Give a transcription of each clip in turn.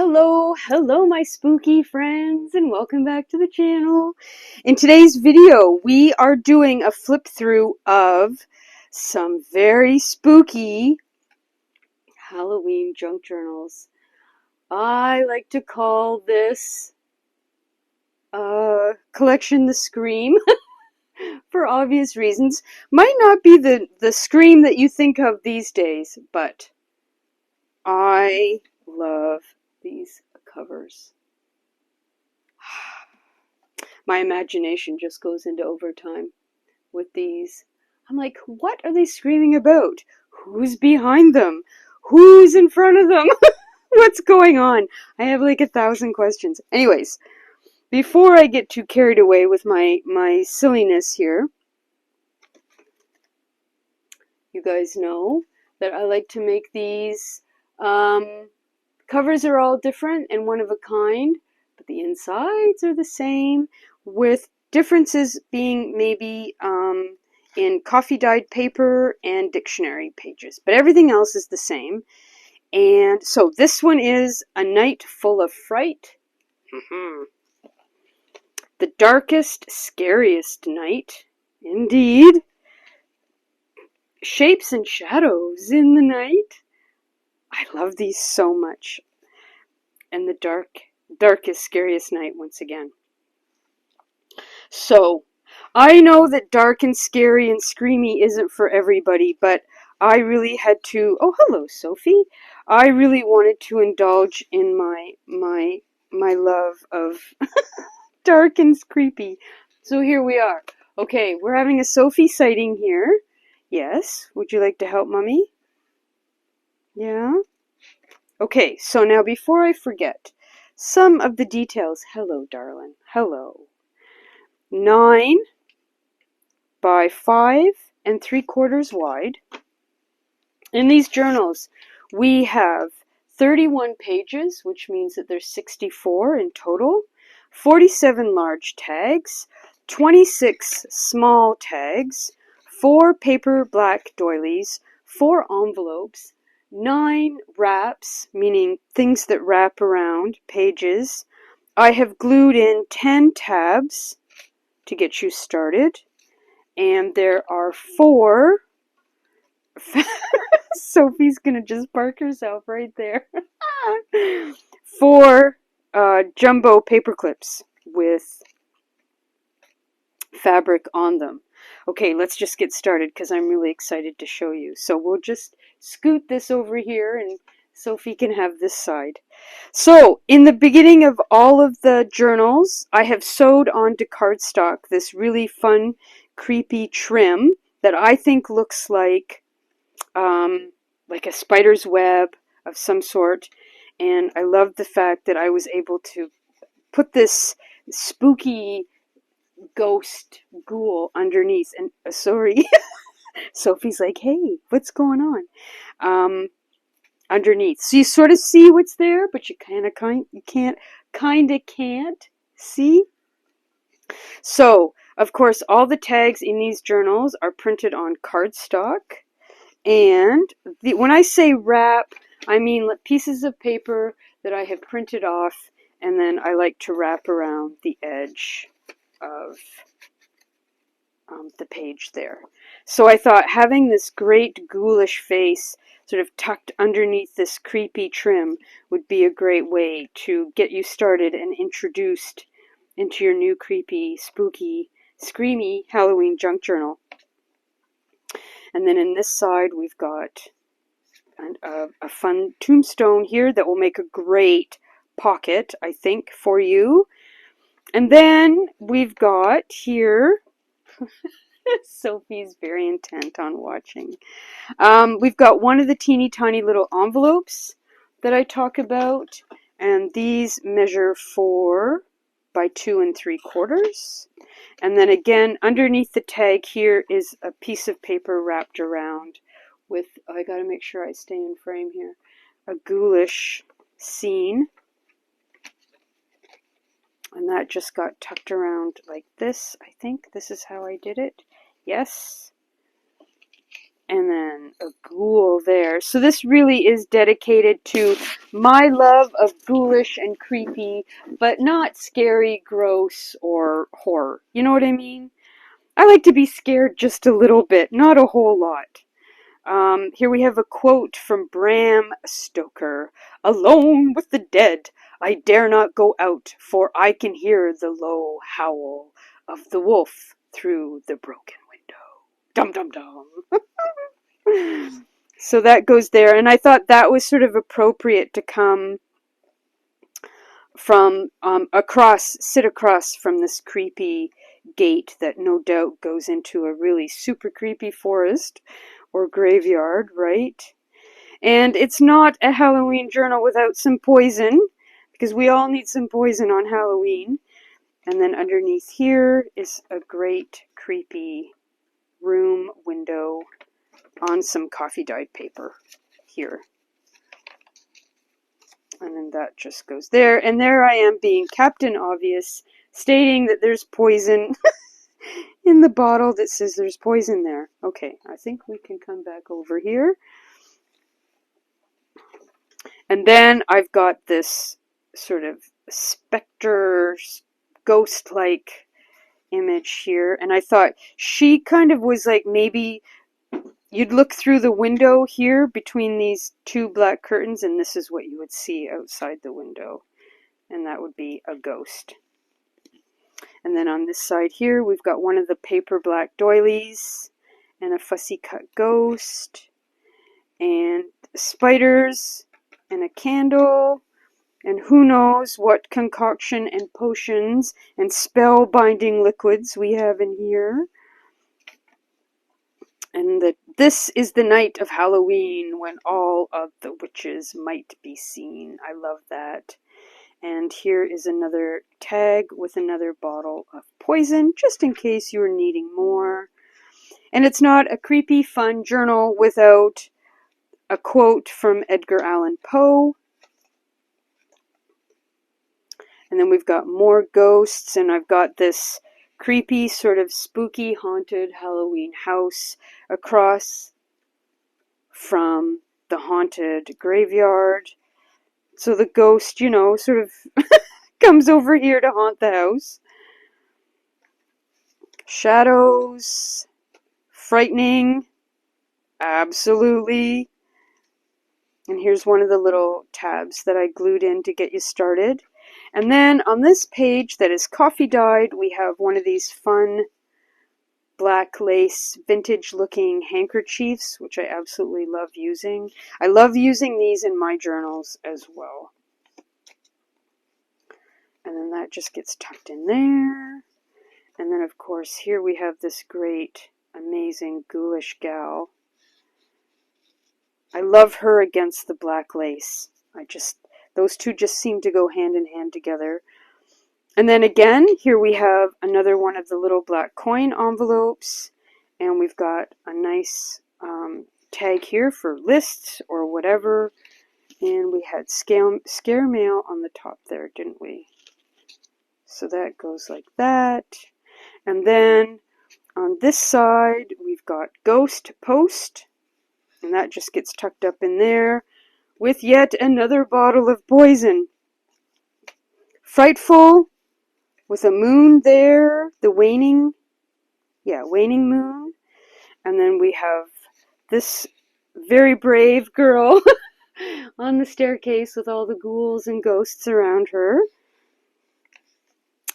Hello my spooky friends, and welcome back to the channel. In today's video, we are doing a flip through of some very spooky Halloween junk journals. I like to call this collection the Scream for obvious reasons. Might not be the Scream that you think of these days, but I love these covers. My imagination just goes into overtime with these. I'm like, what are they screaming about? Who's behind them? Who's in front of them? What's going on? I have like 1,000 questions. Anyways, before I get too carried away with my silliness here, you guys know that I like to make these covers are all different and one of a kind, but the insides are the same, with differences being maybe in coffee dyed paper and dictionary pages, but everything else is the same. And so this one is A Night Full of Fright. The darkest, scariest night, indeed. Shapes and shadows in the night. I love these so much. And the darkest, scariest night once again. So, I know that dark and scary and screamy isn't for everybody, but I really had to, oh hello Sophie, I really wanted to indulge in my love of dark and creepy. So here we are. Okay, we're having a Sophie sighting here. Yes, would you like to help Mummy? Yeah? Okay, so now before I forget, some of the details. Hello, darling. Hello. 9 by 5 3/4 wide. In these journals, we have 31 pages, which means that there's 64 in total, 47 large tags, 26 small tags, 4 paper black doilies, 4 envelopes, 9 wraps, meaning things that wrap around pages. I have glued in 10 tabs to get you started, and there are 4 Sophie's gonna just park herself right there. 4 jumbo paper clips with fabric on them. Okay, let's just get started because I'm really excited to show you. So we'll just scoot this over here and Sophie can have this side. So in the beginning of all of the journals, I have sewed onto cardstock this really fun, creepy trim that I think looks like a spider's web of some sort. And I love the fact that I was able to put this spooky ghost ghoul underneath. And sorry, Sophie's like, hey, what's going on? Underneath. So you sort of see what's there, but you can't see. So, of course, all the tags in these journals are printed on cardstock. And when I say wrap, I mean pieces of paper that I have printed off, and then I like to wrap around the edge of the page there. So I thought having this great ghoulish face sort of tucked underneath this creepy trim would be a great way to get you started and introduced into your new creepy, spooky, screamy Halloween junk journal. And then in this side we've got a fun tombstone here that will make a great pocket, I think, for you. And then we've got here Sophie's very intent on watching. We've got one of the teeny tiny little envelopes that I talk about, and these measure 4 by 2 3/4. And then again, underneath the tag here is a piece of paper wrapped around with, I gotta make sure I stay in frame here, a ghoulish scene. And that just got tucked around like this, I think. This is how I did it. Yes. And then a ghoul there. So this really is dedicated to my love of ghoulish and creepy, but not scary, gross, or horror. You know what I mean? I like to be scared just a little bit, not a whole lot. Here we have a quote from Bram Stoker. "Alone with the dead, I dare not go out, for I can hear the low howl of the wolf through the broken window." Dum dum dum. So that goes there, and I thought that was sort of appropriate to come from sit across from this creepy gate that no doubt goes into a really super creepy forest or graveyard, right? And it's not a Halloween journal without some poison, because we all need some poison on Halloween. And then underneath here is a great creepy room window on some coffee dyed paper here. And then that just goes there. And there I am being Captain Obvious, stating that there's poison in the bottle that says there's poison there. Okay, I think we can come back over here. And then I've got this sort of specter, ghost-like image here. And I thought she kind of was like, maybe you'd look through the window here between these two black curtains, and this is what you would see outside the window. And that would be a ghost. And then on this side here, we've got one of the paper black doilies and a fussy cut ghost and spiders and a candle and who knows what concoction and potions and spell-binding liquids we have in here. And that this is the night of Halloween when all of the witches might be seen. I love that. And here is another tag with another bottle of poison, just in case you were needing more. And it's not a creepy, fun journal without a quote from Edgar Allan Poe. And then we've got more ghosts, and I've got this creepy, sort of spooky, haunted Halloween house across from the haunted graveyard. So the ghost, you know, sort of comes over here to haunt the house. Shadows. Frightening. Absolutely. And here's one of the little tabs that I glued in to get you started. And then on this page that is coffee dyed, we have one of these fun black lace vintage looking handkerchiefs, which I absolutely love using. I love using these in my journals as well. And then that just gets tucked in there. And then of course here we have this great, amazing ghoulish gal. I love her against the black lace. Those two just seem to go hand in hand together. And then again, here we have another one of the little black coin envelopes. And we've got a nice tag here for lists or whatever. And we had scare mail on the top there, didn't we? So that goes like that. And then on this side, we've got Ghost Post. And that just gets tucked up in there with yet another bottle of poison. Frightful, with a moon there, the waning moon. And then we have this very brave girl on the staircase with all the ghouls and ghosts around her.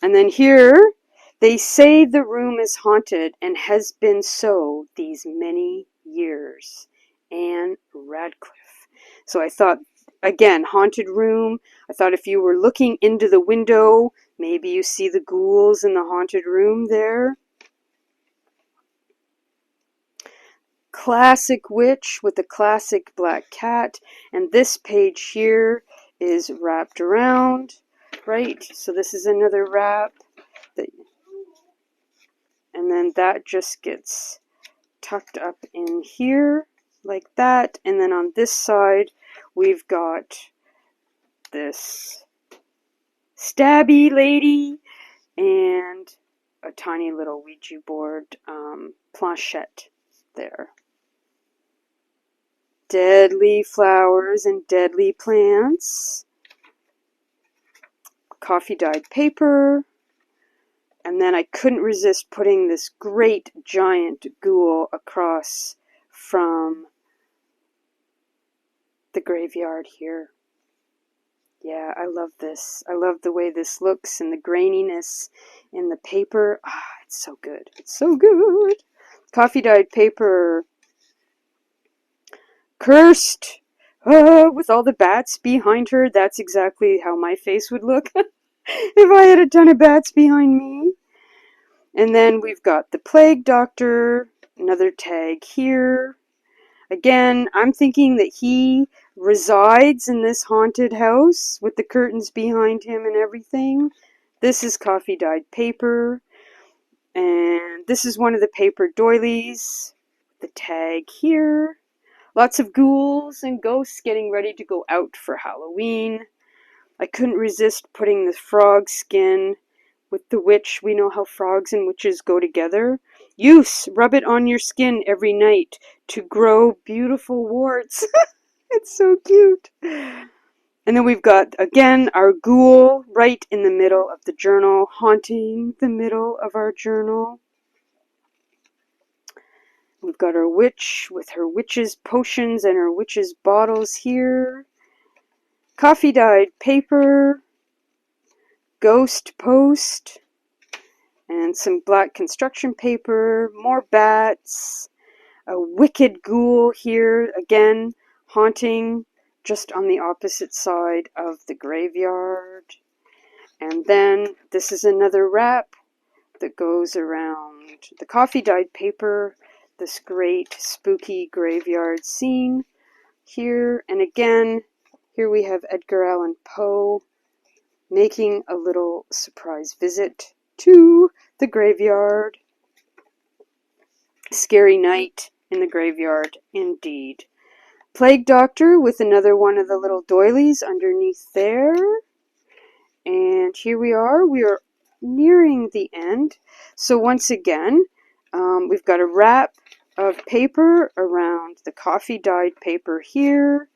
And then here, they say the room is haunted and has been so these many years. Anne Radcliffe. So I thought, again, haunted room. I thought if you were looking into the window, maybe you see the ghouls in the haunted room there. Classic witch with the classic black cat. And this page here is wrapped around, right? So this is another wrap. And then that just gets tucked up in here like that. And then on this side, we've got this stabby lady and a tiny little Ouija board planchette there. deadly flowers and deadly plants, coffee dyed paper, and then I couldn't resist putting this great giant ghoul across from the graveyard here. Yeah, I love this. I love the way this looks and the graininess in the paper. Ah, it's so good. It's so good. Coffee dyed paper. Cursed. With all the bats behind her. That's exactly how my face would look if I had a ton of bats behind me. And then we've got the plague doctor. Another tag here. Again, I'm thinking that he resides in this haunted house with the curtains behind him and everything. This is coffee dyed paper. And this is one of the paper doilies. The tag here. Lots of ghouls and ghosts getting ready to go out for Halloween. I couldn't resist putting the frog skin with the witch. We know how frogs and witches go together. Use, rub it on your skin every night to grow beautiful warts. It's so cute. And then we've got, again, our ghoul right in the middle of the journal, haunting the middle of our journal. We've got our witch with her witch's potions and her witch's bottles here. Coffee dyed paper. Ghost post. And some black construction paper. More bats. A wicked ghoul here, again, haunting just on the opposite side of the graveyard. And then this is another wrap that goes around the coffee dyed paper, this great spooky graveyard scene here. And again, here we have Edgar Allan Poe making a little surprise visit to the graveyard. Scary night in the graveyard, indeed. Plague Doctor with another one of the little doilies underneath there. And here we are nearing the end. So once again, we've got a wrap of paper around the coffee dyed paper here.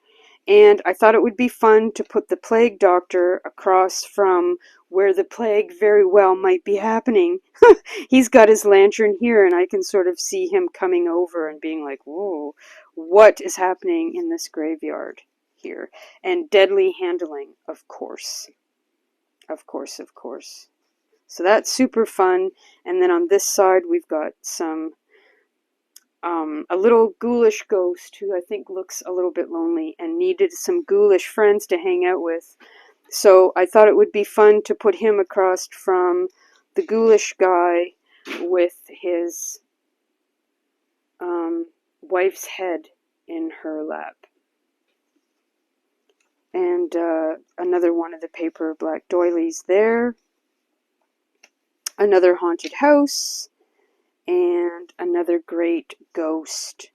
And I thought it would be fun to put the Plague Doctor across from where the plague very well might be happening. He's got his lantern here, and I can sort of see him coming over and being like, whoa, what is happening in this graveyard here? And deadly handling, of course. Of course, of course. So that's super fun. And then on this side, we've got some a little ghoulish ghost who I think looks a little bit lonely and needed some ghoulish friends to hang out with. So I thought it would be fun to put him across from the ghoulish guy with his wife's head in her lap. And another one of the paper black doilies there. Another haunted house. And another great ghost.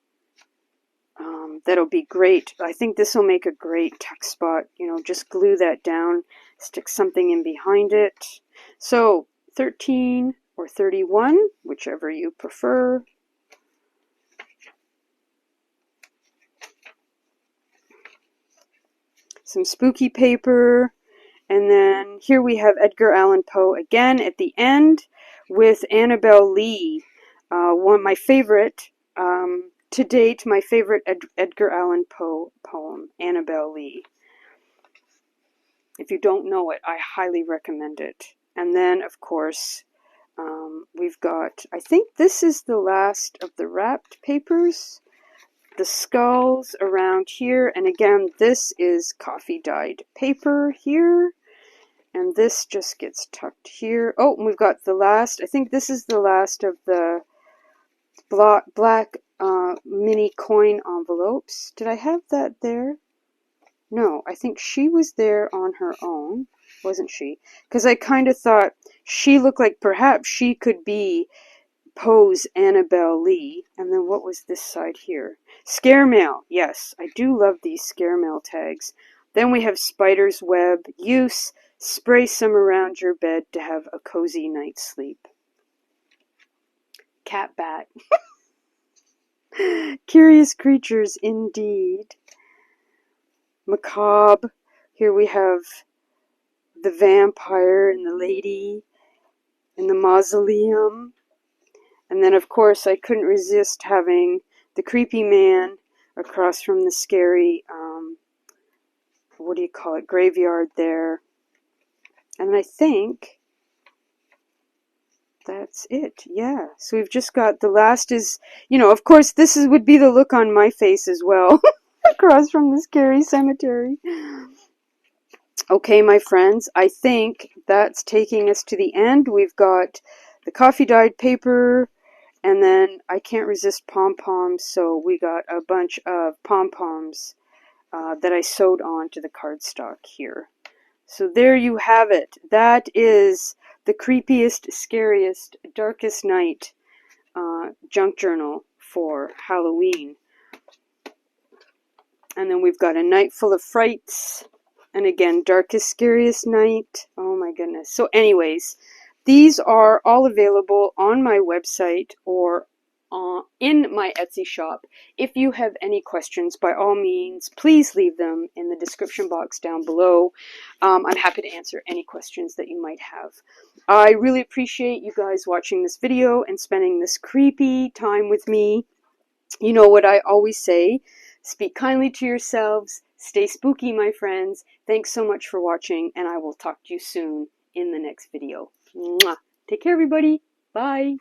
That'll be great. I think this will make a great tuck spot. You know, just glue that down, stick something in behind it. So 13 or 31, whichever you prefer. Some spooky paper. And then here we have Edgar Allan Poe again at the end with Annabel Lee. One of my favorite, to date, my favorite Edgar Allan Poe poem, Annabel Lee. If you don't know it, I highly recommend it. And then, of course, we've got, I think this is the last of the wrapped papers. The skulls around here. And again, this is coffee dyed paper here. And this just gets tucked here. Oh, and we've got the last, I think this is the last of the black mini coin envelopes. Did I have that there? No, I think she was there on her own, wasn't she? Because I kind of thought she looked like perhaps she could be Poe's Annabel Lee. And then what was this side here? Scare mail. Yes, I do love these scare mail tags. Then we have spider's web. Use, spray some around your bed to have a cozy night's sleep. Cat bat. Curious creatures indeed. Macabre. Here we have the vampire and the lady in the mausoleum. And then, of course, I couldn't resist having the creepy man across from the scary, what do you call it, graveyard there. And I think that's it. Yeah. So we've just got the last is, of course, this would be the look on my face as well, across from the scary cemetery. Okay, my friends, I think that's taking us to the end. We've got the coffee dyed paper, and then I can't resist pom-poms, so we got a bunch of pom-poms that I sewed on to the cardstock here. So there you have it. That is the creepiest, scariest, darkest night junk journal for Halloween. And then we've got a night full of frights. And again, darkest, scariest night. Oh my goodness. So anyways, these are all available on my website or in my Etsy shop. If you have any questions, by all means, please leave them in the description box down below. I'm happy to answer any questions that you might have. I really appreciate you guys watching this video and spending this creepy time with me. You know what I always say, speak kindly to yourselves, stay spooky, my friends. Thanks so much for watching, and I will talk to you soon in the next video. Mwah. Take care, everybody. Bye.